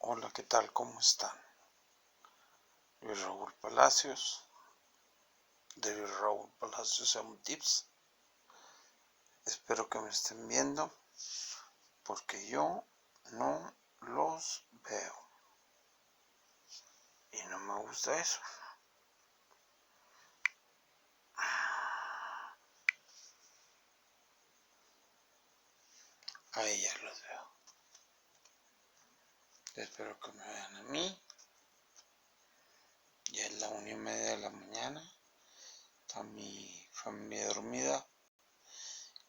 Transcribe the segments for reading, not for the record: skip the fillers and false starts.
Hola, ¿qué tal? ¿Cómo están? Luis Raúl Palacios, de Luis Raúl Palacios en Tips. Espero que me estén viendo, porque yo no los veo. Y no me gusta eso. Ahí ya los veo. Espero que me vean a mí. Ya es la 1:30 de la mañana. Está mi familia dormida.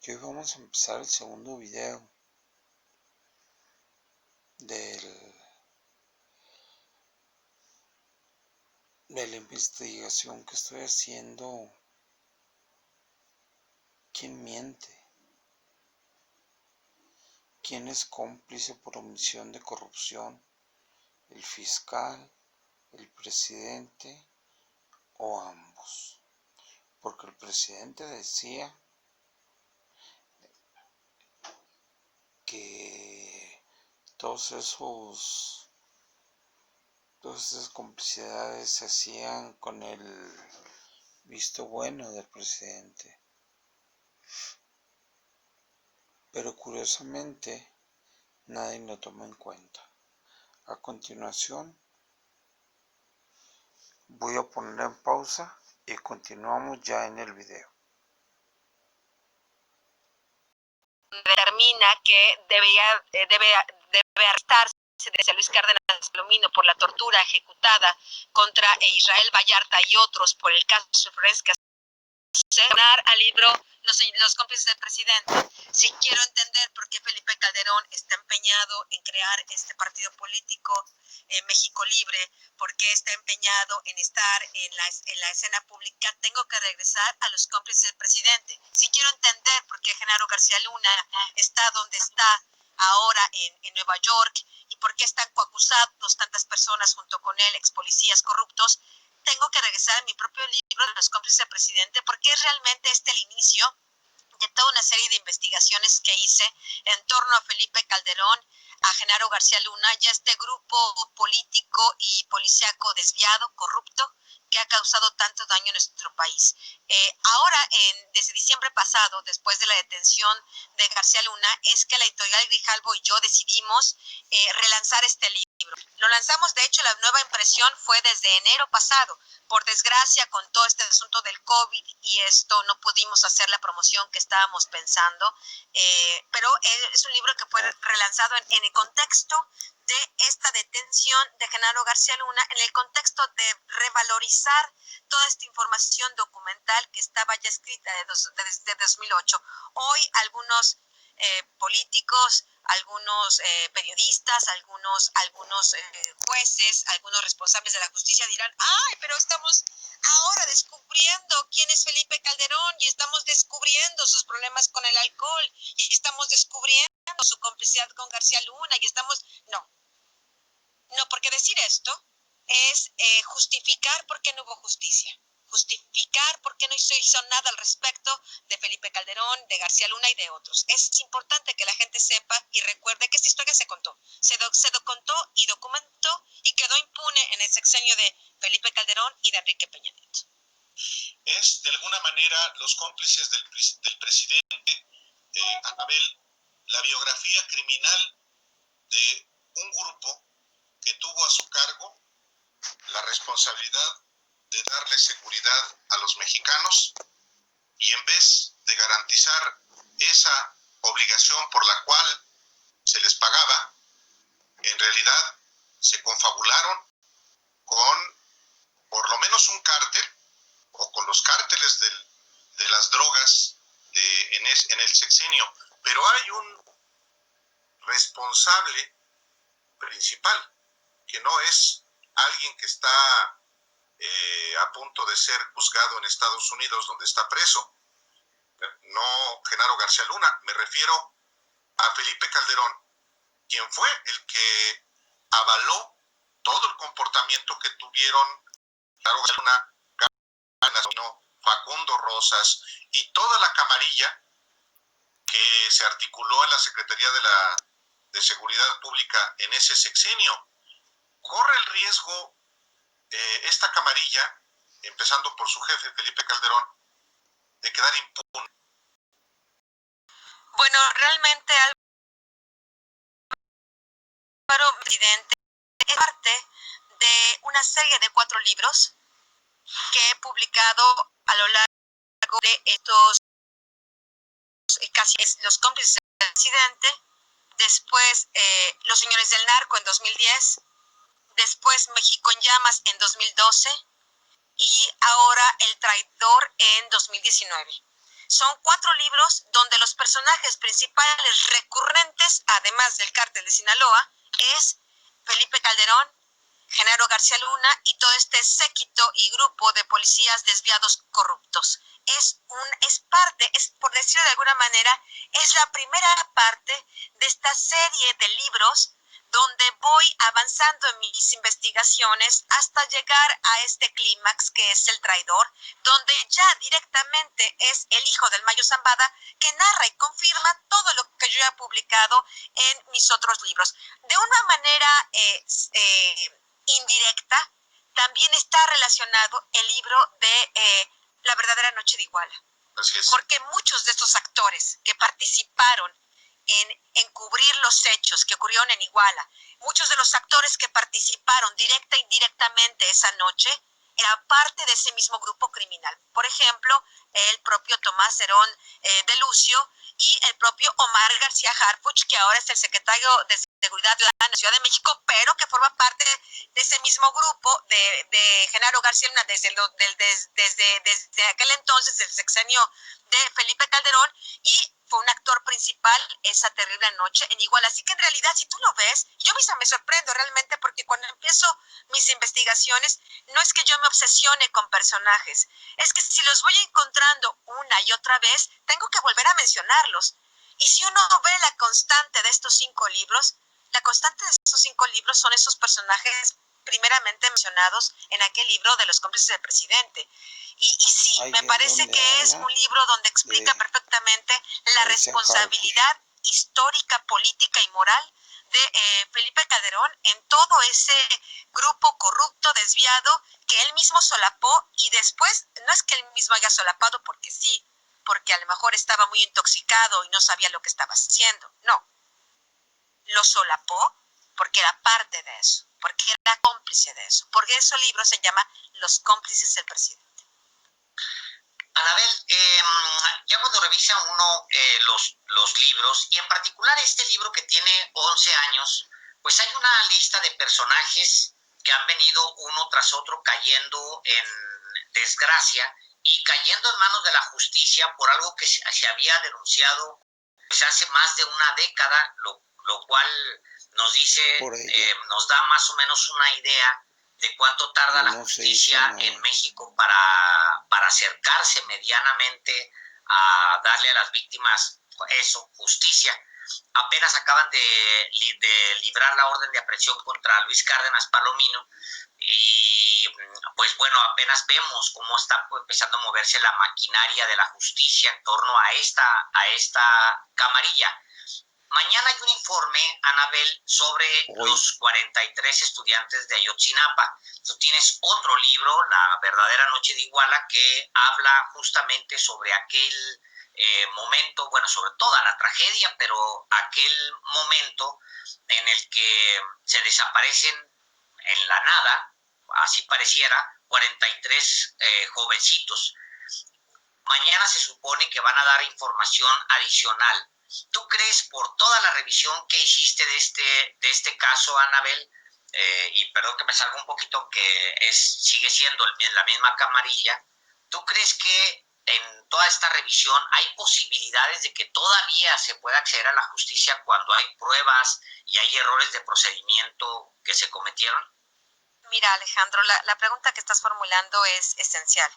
Y hoy vamos a empezar el segundo video de la investigación que estoy haciendo. ¿Quién miente? ¿Quién es cómplice por omisión de corrupción? ¿El fiscal, el presidente o ambos? Porque el presidente decía que todas esas complicidades se hacían con el visto bueno del presidente. Pero curiosamente nadie lo toma en cuenta. A continuación voy a poner en pausa y continuamos ya en el video. Determina que debe arrestarse de Luis Cárdenas Palomino por la tortura ejecutada contra Israel Vallarta y otros por el caso Flores Cassés, al libro los cómplices del presidente. Si quiero entender por qué Felipe Calderón está empeñado en crear este partido político México Libre, por qué está empeñado en estar en la escena pública, tengo que regresar a los cómplices del presidente. Si quiero entender por qué Genaro García Luna está donde está ahora en Nueva York y por qué están coacusados tantas personas junto con él, ex policías corruptos, tengo que regresar a mi propio libro de los cómplices del presidente, porque es realmente el inicio de toda una serie de investigaciones que hice en torno a Felipe Calderón, a Genaro García Luna y a este grupo político y policíaco desviado, corrupto, que ha causado tanto daño en nuestro país. Ahora, desde diciembre pasado, después de la detención de García Luna, es que la editorial Grijalbo y yo decidimos relanzar este libro. Lo lanzamos, de hecho, la nueva impresión fue desde enero pasado. Por desgracia, con todo este asunto del COVID y esto, no pudimos hacer la promoción que estábamos pensando, pero es un libro que fue relanzado en el contexto de esta detención de Genaro García Luna, en el contexto de revalorizar toda esta información documental que estaba ya escrita desde 2008. Hoy algunos políticos, algunos periodistas, algunos jueces, algunos responsables de la justicia dirán, ¡ay, pero estamos ahora descubriendo quién es Felipe Calderón y estamos descubriendo sus problemas con el alcohol y estamos descubriendo su complicidad con García Luna y estamos...! No, porque decir esto es justificar por qué no hubo justicia, justificar por qué no se hizo nada al respecto de Felipe Calderón, de García Luna y de otros. Es importante que la gente sepa y recuerde que esta historia se contó, se contó y documentó y quedó impune en el sexenio de Felipe Calderón y de Enrique Peña Nieto. Es de alguna manera los cómplices del presidente, Anabel, la biografía criminal de un grupo que tuvo a su cargo la responsabilidad de darle seguridad a los mexicanos y en vez de garantizar esa obligación por la cual se les pagaba, en realidad se confabularon con por lo menos un cártel o con los cárteles de las drogas en el sexenio, pero hay un responsable principal que no es alguien que está a punto de ser juzgado en Estados Unidos, donde está preso. No Genaro García Luna, me refiero a Felipe Calderón, quien fue el que avaló todo el comportamiento que tuvieron Genaro García Luna, Facundo Rosas y toda la camarilla que se articuló en la Secretaría de Seguridad Pública en ese sexenio. corre el riesgo esta camarilla, empezando por su jefe, Felipe Calderón, de quedar impune? Bueno, realmente Álvaro, presidente, es parte de una serie de 4 libros que he publicado a lo largo de estos casi los cómplices del presidente, después Los Señores del Narco en 2010, después México en Llamas en 2012 y ahora El Traidor en 2019. Son 4 libros donde los personajes principales recurrentes, además del cártel de Sinaloa, es Felipe Calderón, Genaro García Luna y todo este séquito y grupo de policías desviados corruptos. Es parte, por decirlo de alguna manera, es la primera parte de esta serie de libros donde voy avanzando en mis investigaciones hasta llegar a este clímax que es El Traidor, donde ya directamente es el hijo del Mayo Zambada que narra y confirma todo lo que yo he publicado en mis otros libros. De una manera indirecta, también está relacionado el libro de La verdadera noche de Iguala. Así es. Porque muchos de estos actores que participaron en encubrir los hechos que ocurrieron en Iguala, muchos de los actores que participaron directa e indirectamente esa noche, eran parte de ese mismo grupo criminal. Por ejemplo, el propio Tomás Herón de Lucio y el propio Omar García Harfuch, que ahora es el secretario de Seguridad Ciudadana en la Ciudad de México, pero que forma parte de ese mismo grupo de Genaro García Luna desde aquel entonces, del sexenio de Felipe Calderón, y fue un actor principal esa terrible noche en Iguala. Así que en realidad, si tú lo ves, yo misma me sorprendo realmente, porque cuando empiezo mis investigaciones, no es que yo me obsesione con personajes, es que si los voy encontrando una y otra vez, tengo que volver a mencionarlos. Y si uno ve la constante de estos 5 libros, la constante de estos 5 libros son esos personajes primeramente mencionados en aquel libro de Los cómplices del presidente. Y sí, me parece que es un libro donde explica perfectamente la responsabilidad histórica, política y moral de Felipe Calderón en todo ese grupo corrupto, desviado, que él mismo solapó, y después, no es que él mismo haya solapado porque sí, porque a lo mejor estaba muy intoxicado y no sabía lo que estaba haciendo, no. Lo solapó porque era parte de eso, porque era cómplice de eso. Porque ese libro se llama Los cómplices del presidente. Anabel, ya cuando revisa uno los libros, y en particular este libro que tiene 11 años, pues hay una lista de personajes que han venido uno tras otro cayendo en desgracia y cayendo en manos de la justicia por algo que se había denunciado pues hace más de una década, lo cual nos dice, nos da más o menos una idea de cuánto tarda la justicia en México para acercarse medianamente a darle a las víctimas eso, justicia. Apenas acaban de librar la orden de aprehensión contra Luis Cárdenas Palomino y pues bueno, apenas vemos cómo está empezando a moverse la maquinaria de la justicia en torno a esta camarilla. Mañana hay un informe, Anabel, sobre los 43 estudiantes de Ayotzinapa. Tú tienes otro libro, La verdadera noche de Iguala, que habla justamente sobre aquel momento, bueno, sobre toda la tragedia, pero aquel momento en el que se desaparecen en la nada, así pareciera, 43 jovencitos. Mañana se supone que van a dar información adicional. ¿Tú crees, por toda la revisión que hiciste de este caso, Anabel, y perdón que me salga un poquito, que sigue siendo la misma camarilla, ¿tú crees que en toda esta revisión hay posibilidades de que todavía se pueda acceder a la justicia cuando hay pruebas y hay errores de procedimiento que se cometieron? Mira, Alejandro, la pregunta que estás formulando es esencial,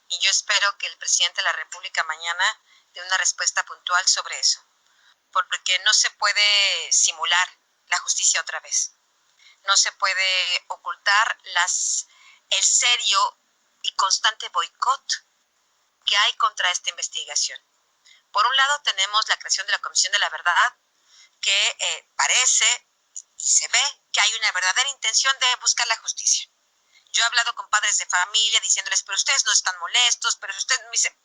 y yo espero que el presidente de la República mañana dé una respuesta puntual sobre eso, porque no se puede simular la justicia otra vez. No se puede ocultar el serio y constante boicot que hay contra esta investigación. Por un lado tenemos la creación de la Comisión de la Verdad, que parece y se ve que que hay una verdadera intención de buscar la justicia. Yo he hablado con padres de familia diciéndoles, pero ustedes no están molestos, pero usted me dice,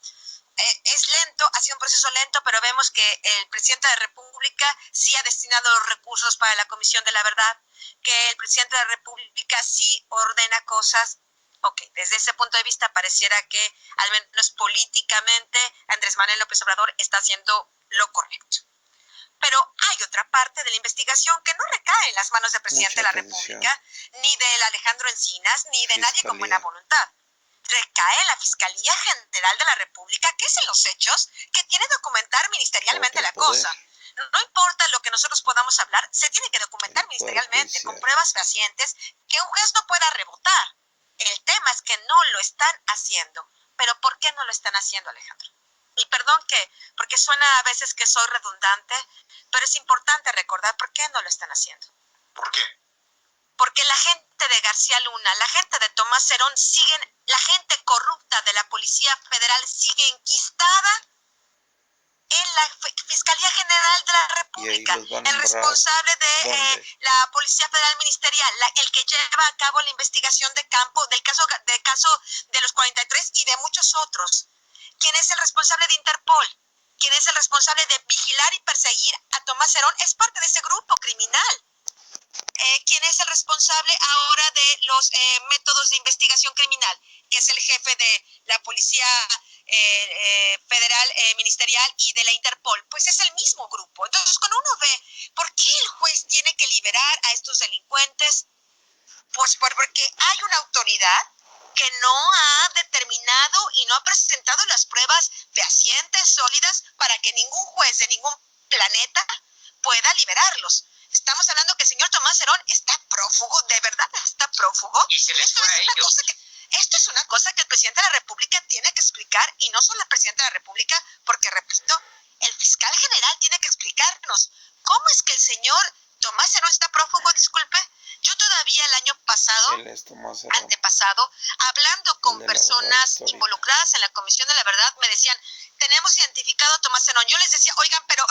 es lento, ha sido un proceso lento, pero vemos que el presidente de la República sí ha destinado los recursos para la Comisión de la Verdad, que el presidente de la República sí ordena cosas. Ok, desde ese punto de vista pareciera que, al menos políticamente, Andrés Manuel López Obrador está haciendo lo correcto. Pero hay otra parte de la investigación que no recae en las manos del presidente de la República, ni del Alejandro Encinas, ni de nadie con buena voluntad. Recae en la Fiscalía General de la República, que es en los hechos que tiene que documentar ministerialmente la cosa. No importa lo que nosotros podamos hablar, se tiene que documentar ministerialmente, con pruebas fehacientes que un juez no pueda rebotar. El tema es que no lo están haciendo. ¿Pero por qué no lo están haciendo, Alejandro? Y perdón porque suena a veces que soy redundante, pero es importante recordar por qué no lo están haciendo. ¿Por qué? Porque la gente de García Luna, la gente de Tomás Herón, la gente corrupta de la Policía Federal sigue enquistada en la Fiscalía General de la República. El responsable de la Policía Federal Ministerial, el que lleva a cabo la investigación de campo del caso de los 43 y de muchos otros. ¿Quién es el responsable de Interpol? ¿Quién es el responsable de vigilar y perseguir a Tomás Herón? Es parte de ese grupo criminal. ¿Quién es el responsable ahora de los métodos de investigación criminal? Que es el jefe de la Policía Federal Ministerial y de la Interpol. Pues es el mismo grupo. Entonces, cuando uno ve por qué el juez tiene que liberar a estos delincuentes, pues porque hay una autoridad que no ha determinado y no ha presentado las pruebas fehacientes, sólidas, para que ningún juez de ningún planeta pueda liberarlos. Estamos hablando que el señor Tomás Herón está prófugo, de verdad está prófugo. Y se les fue a ellos. Esto es una cosa que el presidente de la República tiene que explicar, y no solo el presidente de la República, porque, repito, el fiscal general tiene que explicarnos cómo es que el señor Tomás Herón está prófugo, disculpe. Yo todavía el año pasado, antepasado, hablando con personas involucradas en la Comisión de la Verdad, me decían, tenemos identificado a Tomás Herón. Yo les decía, oigan, pero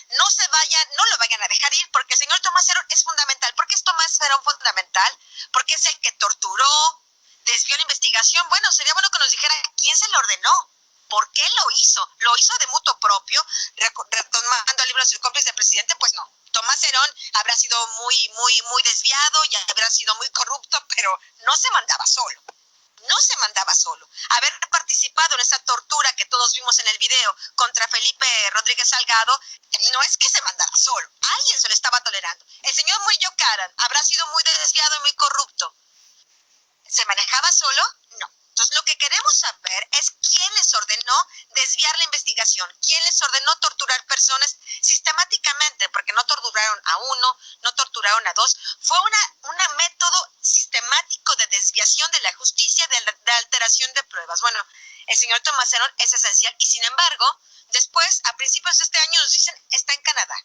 no se vayan, no lo vayan a dejar ir, porque el señor Tomás Herón es fundamental. ¿Por qué es Tomás Herón fundamental? Porque es el que torturó, desvió la investigación. Bueno, sería bueno que nos dijera quién se lo ordenó. ¿Por qué lo hizo? ¿Lo hizo de mutuo propio, retomando el libro de sus cómplices del presidente? Pues no. Tomás Herón habrá sido muy desviado y habrá sido muy corrupto, pero no se mandaba solo. No se mandaba solo. Haber participado en esa tortura que todos vimos en el video contra Felipe Rodríguez Salgado, no es que se mandara solo. Alguien se lo estaba tolerando. El señor Murillo Karam habrá sido muy desviado y muy corrupto. ¿Se manejaba solo? No. Entonces, lo que queremos saber es quién les ordenó desviar la investigación, quién les ordenó torturar personas sistemáticamente, porque no torturaron a uno, no torturaron a dos. Fue un método sistemático de desviación de la justicia, de alteración de pruebas. Bueno, el señor Tomás Herón es esencial y, sin embargo, después, a principios de este año, nos dicen, está en Canadá.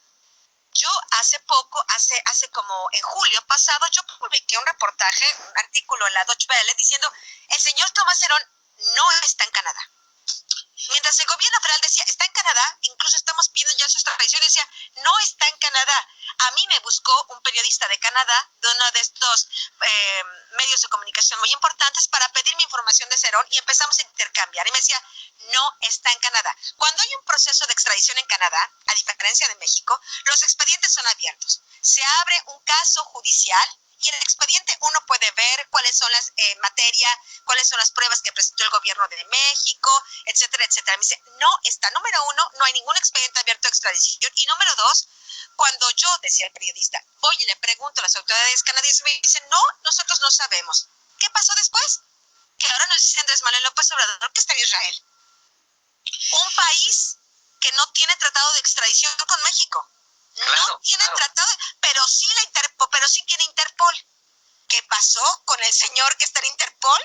Yo hace poco, hace como en julio pasado, yo publiqué un reportaje, un artículo en la Deutsche Welle diciendo, el señor Tomás Herón no está en Canadá. Mientras el gobierno federal decía, está en Canadá, incluso estamos pidiendo ya su extradición, decía, no está en Canadá. A mí me buscó un periodista de Canadá, de uno de estos medios de comunicación muy importantes, para pedirme información de Herón y empezamos a intercambiar. Y me decía, no está en Canadá. Cuando hay un proceso de extradición en Canadá, a diferencia de México, los expedientes son abiertos. Se abre un caso judicial y en el expediente uno puede ver cuáles son las materias, cuáles son las pruebas que presentó el gobierno de México, etcétera, etcétera. Me dice, no está, número uno, no hay ningún expediente abierto de extradición. Y número dos, cuando yo, decía el periodista, voy y le pregunto a las autoridades canadienses, me dicen, no, nosotros no sabemos. ¿Qué pasó después? Que ahora nos dice Andrés Manuel López Obrador que está en Israel. Un país que no tiene tratado de extradición con México. No tiene tratado, pero sí tiene Interpol. ¿Qué pasó con el señor que está en Interpol?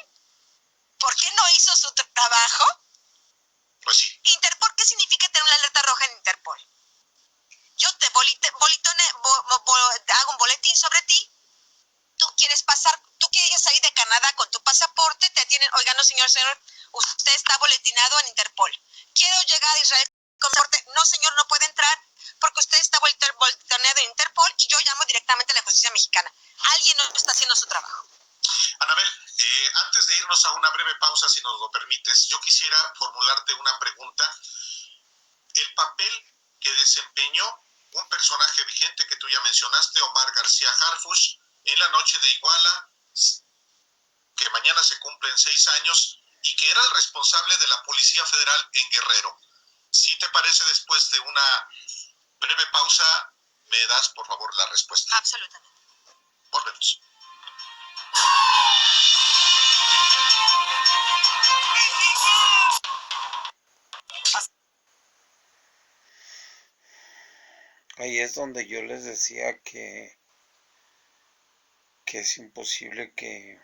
¿Por qué no hizo su trabajo? Pues sí. Interpol, ¿qué significa tener una alerta roja en Interpol? Yo te hago un boletín sobre ti. Tú quieres salir de Canadá con tu pasaporte, te tienen, oigan, no, señor, usted está boletinado en Interpol. Quiero llegar a Israel con pasaporte. No, señor, no puede entrar porque usted está boletinado en Interpol y yo llamo directamente a la justicia haciendo su trabajo. Anabel, antes de irnos a una breve pausa, si nos lo permites, yo quisiera formularte una pregunta. El papel que desempeñó un personaje vigente que tú ya mencionaste, Omar García Harfuch, en la noche de Iguala, que mañana se cumplen 6 años, y que era el responsable de la Policía Federal en Guerrero. Si te parece, después de una breve pausa, me das, por favor, la respuesta. Absolutamente. Volvemos. Ahí es donde yo les decía que es imposible que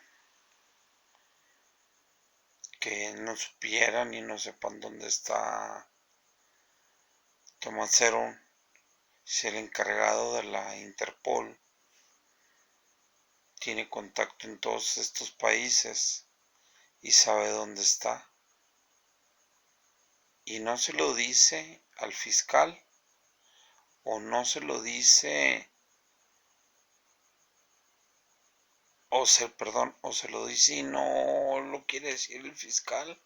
no supieran y no sepan dónde está Tomás Herón, si el encargado de la Interpol tiene contacto en todos estos países y sabe dónde está. Y no se lo dice al fiscal, o no se lo dice, o se lo dice y no lo quiere decir el fiscal,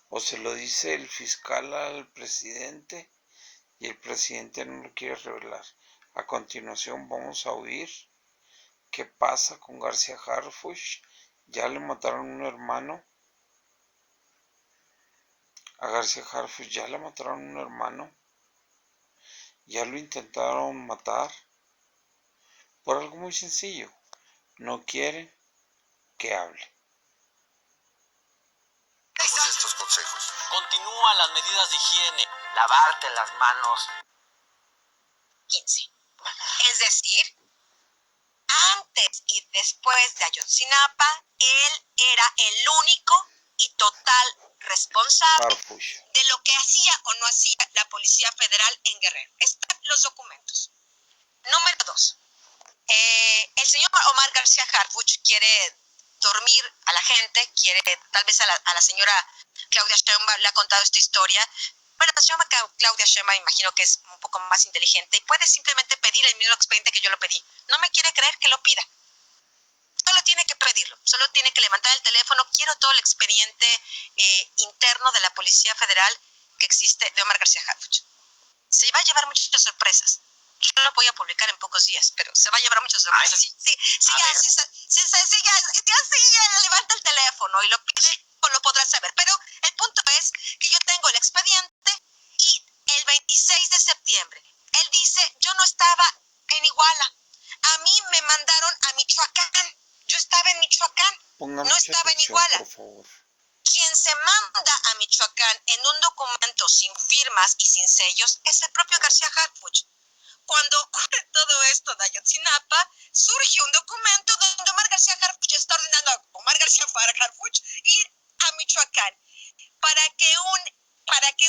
o se lo dice el fiscal al presidente y el presidente no lo quiere revelar. A continuación vamos a oír qué pasa con García Harfuch. Ya le mataron un hermano. A García Harfuch ya le mataron un hermano. Ya lo intentaron matar por algo muy sencillo. No quieren que hable. Estos consejos. Continúa las medidas de higiene. Lavarte las manos. 15. Es decir, antes y después de Ayotzinapa, él era el único y total responsable Harfuch. de lo que hacía o no hacía la Policía Federal en Guerrero. Están los documentos. Número 2. El señor Omar García Harfuch quiere dormir a la gente, quiere, tal vez a la señora Claudia Sheinbaum le ha contado esta historia. Bueno, la señora Claudia Sheinbaum imagino que es un poco más inteligente y puede simplemente pedir el mismo expediente que yo lo pedí. No me quiere creer, que lo pida. Solo tiene que pedirlo, solo tiene que levantar el teléfono. Quiero todo el expediente interno de la Policía Federal que existe de Omar García Harfuch. Se va a llevar muchas sorpresas. Yo lo voy a publicar en pocos días, pero se va a llevar muchas sorpresas. Ya levanta el teléfono y lo pide, lo podrás saber. Pero el punto es que yo tengo el expediente y el 26 de septiembre, él dice, yo no estaba en Iguala. A mí me mandaron a Michoacán. Yo estaba en Michoacán. Pongan no mucha estaba en atención, Iguala. por favor. Quien se manda a Michoacán en un documento sin firmas y sin sellos es el propio García Harfuch. Cuando ocurre todo esto de Ayotzinapa, surge un documento donde Omar García Harfuch está ordenando a Omar García Harfuch ir a Michoacán para que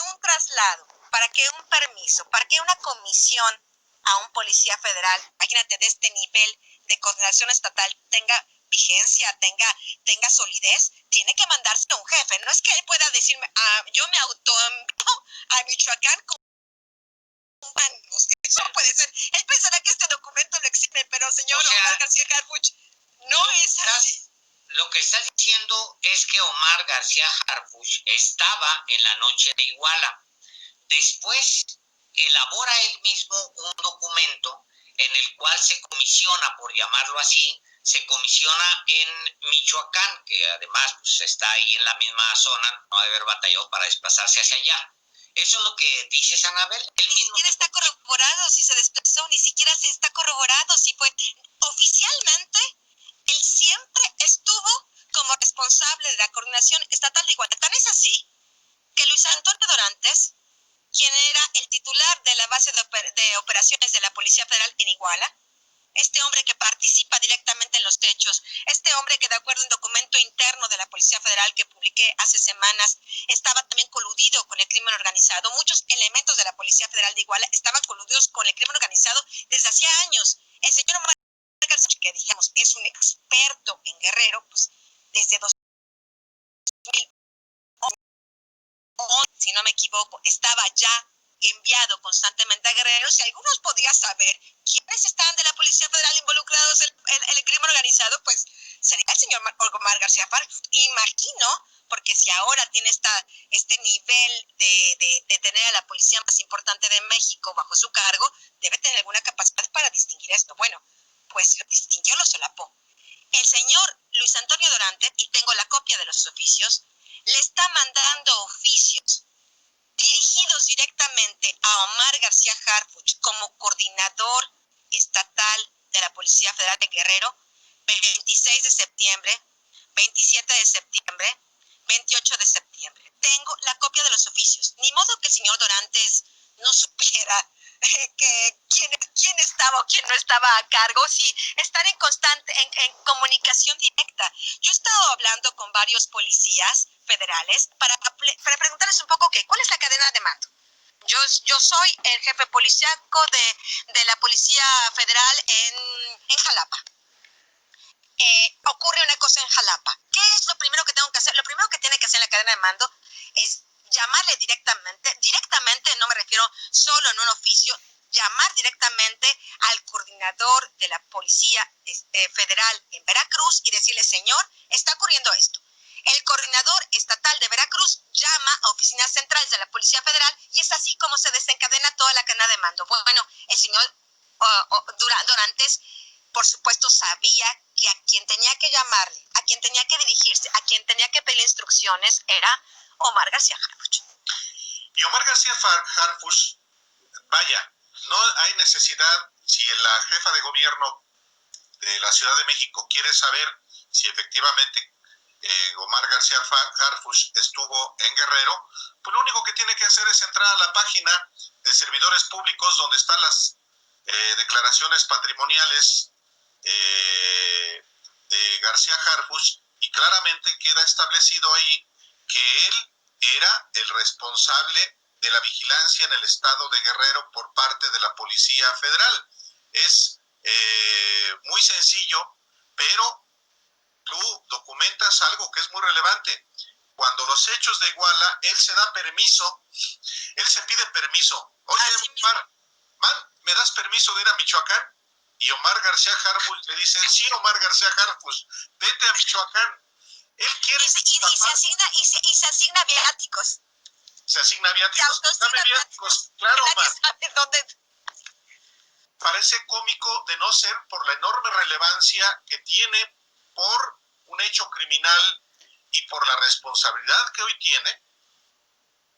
un traslado, para que un permiso, para que una comisión a un policía federal, imagínate, de este nivel de coordinación estatal tenga vigencia, tenga solidez, tiene que mandarse a un jefe. No es que él pueda decirme, yo me autoenvío a Michoacán como eso no puede ser. Él pensará que este documento lo exime, pero señor Omar García Harfuch, no es así. Lo que estás diciendo es que Omar García Harfuch estaba en la noche de Iguala. Después elabora él mismo un documento en el cual se comisiona, por llamarlo así, se comisiona en Michoacán, que además pues, está ahí en la misma zona, no debe haber batallado para desplazarse hacia allá. ¿Eso es lo que dices, Anabel? Ni siquiera está corroborado si se desplazó, ni siquiera se está corroborado si fue. Oficialmente, él siempre estuvo como responsable de la coordinación estatal de Iguala. Tan es así que Luis Antonio Dorantes, quien era el titular de la base de operaciones de la Policía Federal en Iguala, este hombre que participa directamente en los hechos, este hombre que de acuerdo a un documento interno de la Policía Federal que publiqué hace semanas, estaba también coludido con el crimen organizado. Muchos elementos de la Policía Federal de Iguala estaban coludidos con el crimen organizado desde hacía años. El señor Omar García, que digamos es un experto en Guerrero, pues desde 2011, si no me equivoco, estaba ya enviado constantemente a Guerrero, si algunos podían saber quiénes estaban de la Policía Federal involucrados en el crimen organizado, pues sería el señor Omar García Harfuch. Imagino, porque si ahora tiene este nivel de tener a la policía más importante de México bajo su cargo, debe tener alguna capacidad para distinguir esto. Bueno, pues lo distinguió, lo solapó. El señor Luis Antonio Dorantes, y tengo la copia de los oficios, le está mandando oficios dirigidos directamente a Omar García Harfuch como coordinador estatal de la Policía Federal de Guerrero, 26 de septiembre, 27 de septiembre, 28 de septiembre. Tengo la copia de los oficios. Ni modo que el señor Dorantes no supiera quién estaba o quién no estaba a cargo. Sí, están en comunicación directa. Yo he estado hablando con varios policías federales para preguntarles un poco cuál es la cadena de mando. Yo soy el jefe policíaco de la Policía Federal en Jalapa. Ocurre una cosa en Jalapa. ¿Qué es lo primero que tengo que hacer? Lo primero que tiene que hacer la cadena de mando es llamarle directamente, no me refiero solo en un oficio, llamar directamente al coordinador de la Policía Federal en Veracruz y decirle, señor, está ocurriendo esto. El coordinador estatal de Veracruz llama a oficinas centrales de la Policía Federal y es así como se desencadena toda la cadena de mando. Bueno, el señor Dorantes, por supuesto, sabía que a quien tenía que llamarle, a quien tenía que dirigirse, a quien tenía que pedir instrucciones era Omar García Harfuch. Y Omar García Harfuch, vaya, no hay necesidad, si la jefa de gobierno de la Ciudad de México quiere saber si efectivamente Omar García Harfuch estuvo en Guerrero, pues lo único que tiene que hacer es entrar a la página de servidores públicos donde están las declaraciones patrimoniales de García Harfuch, y claramente queda establecido ahí que él era el responsable de la vigilancia en el estado de Guerrero por parte de la Policía Federal. Es muy sencillo, pero tú documentas algo que es muy relevante. Cuando los hechos de Iguala, él se da permiso, él se pide permiso. Oye, Omar, ¿me das permiso de ir a Michoacán? Y Omar García Harfuch le dice, sí, Omar García Harfuch, vete a Michoacán. Él quiere... Y se asigna viáticos. Se asigna viáticos. Dame viáticos, claro, Omar. Parece cómico de no ser por la enorme relevancia que tiene por un hecho criminal y por la responsabilidad que hoy tiene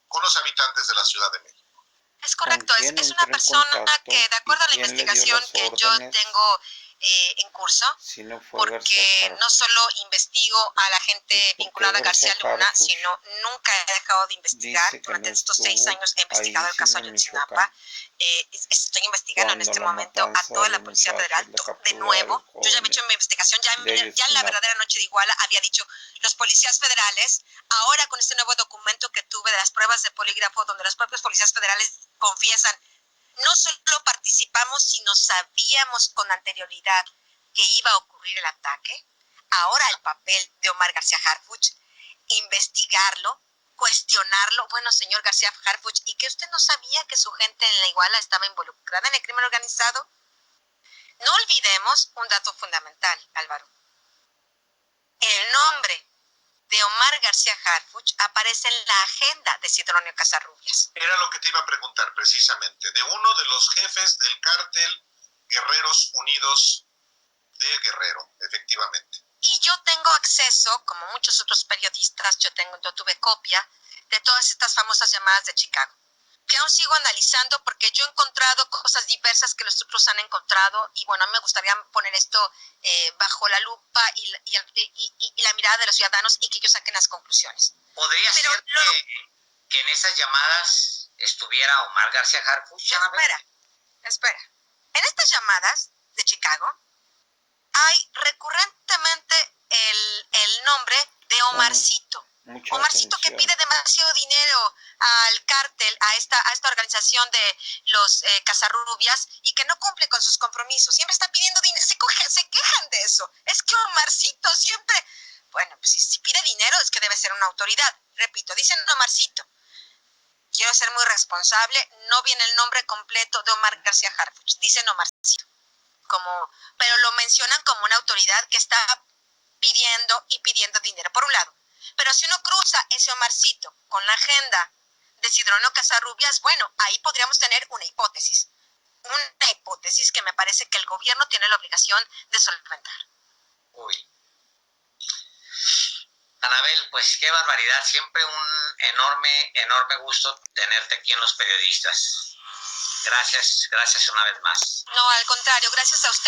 con los habitantes de la Ciudad de México. Es correcto, es una persona que, de acuerdo a la investigación que yo tengo en curso, si no porque no solo investigo a la gente vinculada a García Luna, sino nunca he dejado de investigar. Durante estos 6 años he investigado el caso Ayotzinapa. Estoy investigando en este momento a toda la Policía Federal de nuevo. Yo ya he hecho mi investigación, ya en la verdadera noche de Iguala había dicho, los policías federales, ahora con este nuevo documento que tuve de las pruebas de polígrafo, donde los propios policías federales confiesan, no solo participamos, sino sabíamos con anterioridad que iba a ocurrir el ataque. Ahora el papel de Omar García Harfuch, investigarlo, cuestionarlo. Bueno, señor García Harfuch, ¿y que usted no sabía que su gente en la Iguala estaba involucrada en el crimen organizado? No olvidemos un dato fundamental, Álvaro. El nombre de Omar García Harfuch aparece en la agenda de Sidronio Casarrubias. Era lo que te iba a preguntar precisamente, de uno de los jefes del cártel Guerreros Unidos de Guerrero, efectivamente. Y yo tengo acceso, como muchos otros periodistas, yo tuve copia de todas estas famosas llamadas de Chicago, que aún sigo analizando porque yo he encontrado cosas diversas que los otros han encontrado, y bueno, me gustaría poner esto bajo la lupa y la mirada de los ciudadanos y que ellos saquen las conclusiones. ¿Podría ser que en esas llamadas estuviera Omar García Harfuch? Espera. En estas llamadas de Chicago hay recurrentemente el nombre de Omarcito. Omarcito, que pide demasiado dinero al cártel, a esta organización de los Casarrubias, y que no cumple con sus compromisos. Siempre está pidiendo dinero, se quejan de eso. Es que Omarcito siempre... Bueno, pues si pide dinero es que debe ser una autoridad. Repito, dicen Omarcito. quiero ser muy responsable, no viene el nombre completo de Omar García Harfuch, dicen Omarcito, pero lo mencionan como una autoridad que está pidiendo dinero, por un lado. Pero si uno cruza ese Omarcito con la agenda de Sidronio Casarrubias, bueno, ahí podríamos tener una hipótesis que me parece que el gobierno tiene la obligación de solventar. Uy. Anabel, pues qué barbaridad, siempre un enorme gusto tenerte aquí en Los Periodistas. Gracias una vez más. No, al contrario, gracias a usted.